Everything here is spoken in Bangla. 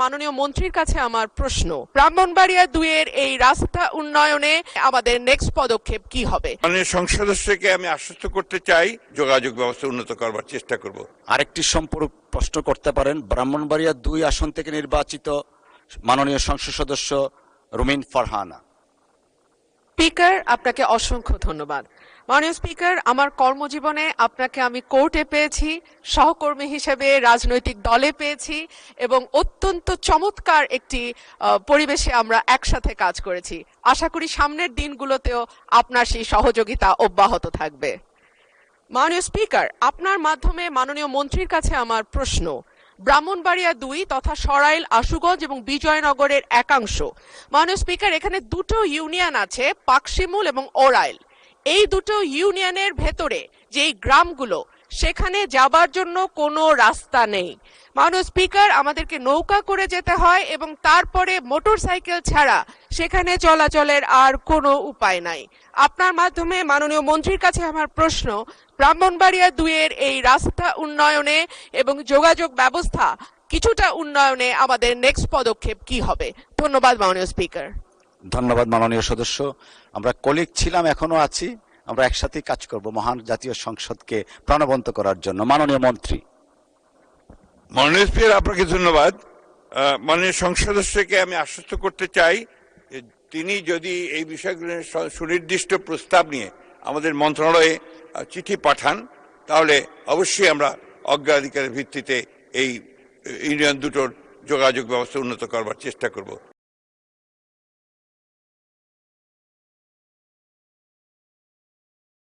মাননীয় মন্ত্রীর কাছে আমার প্রশ্ন, ব্রাহ্মণবাড়িয়া ২ এর এই রাস্তা উন্নয়নে আমাদের নেক্সট পদক্ষেপ কি হবে? মাননীয় সংসদ সদস্যকে আমি আশ্বস্ত করতে চাই, যোগাযোগ ব্যবস্থা উন্নত করবার চেষ্টা করব। আরেকটি সম্পর্ক প্রশ্ন করতে পারেন। ব্রাহ্মণবাড়িয়া ২ আসন থেকে নির্বাচিত মাননীয় সংসদ সদস্য রুমিন ফারহানা। স্পিকার, আপনাকে অসংখ্য ধন্যবাদ। মাননীয় স্পিকার, আমার কর্মজীবনে আপনাকে আমি কোর্টে পেয়েছি, সহকর্মী হিসেবে রাজনৈতিক দলে পেয়েছি এবং অত্যন্ত চমৎকার একটি পরিবেশে আমরা একসাথে কাজ করেছি। আশা করি সামনের দিনগুলোতেও আপনার সেই সহযোগিতা অব্যাহত থাকবে। মাননীয় স্পিকার, আপনার মাধ্যমে মাননীয় মন্ত্রীর কাছে আমার প্রশ্ন, ব্রাহ্মণবাড়িয়া ২ তথা সরাইল, আশুগঞ্জ এবং বিজয়নগরের একাংশ। মাননীয় স্পিকার, এখানে দুটো ইউনিয়ন আছে, পাকশিমুল এবং ওরাইল। এই দুটো ইউনিয়নের ভেতরে যেই গ্রামগুলো, সেখানে যাবার জন্য কোনো রাস্তা নেই। মাননীয় স্পিকার, আমাদেরকে নৌকা করে যেতে হয় এবং তারপরে মোটরসাইকেল ছাড়া সেখানে চলাচলের আর কোনো উপায় নাই। আপনার মাধ্যমে মাননীয় মন্ত্রীর কাছে আমার প্রশ্ন, ব্রাহ্মণবাড়িয়া ২ এর এই রাস্তা উন্নয়নে এবং যোগাযোগ ব্যবস্থা কিছুটা উন্নয়নে আমাদের নেক্সট পদক্ষেপ কি হবে? ধন্যবাদ মাননীয় স্পিকার। ধন্যবাদ মাননীয় সদস্য। আমরা কলিগ ছিলাম, এখনো আছি, আমরা একসাথে কাজ করব মহান জাতীয় সংসদকে প্রাণবন্ত করার জন্য। মাননীয় মন্ত্রী। মাননীয় স্পিকার, আপনাকে ধন্যবাদ। মাননীয় সংসদ সদস্যকে আমি আশ্বস্ত করতে চাই, তিনি যদি এই বিষয়গুলো সুনির্দিষ্ট প্রস্তাব নিয়ে আমাদের মন্ত্রণালয়ে চিঠি পাঠান, তাহলে অবশ্যই আমরা অগ্রাধিকারের ভিত্তিতে এই ইউনিয়ন দুটোর যোগাযোগ ব্যবস্থা উন্নত করবার চেষ্টা করব।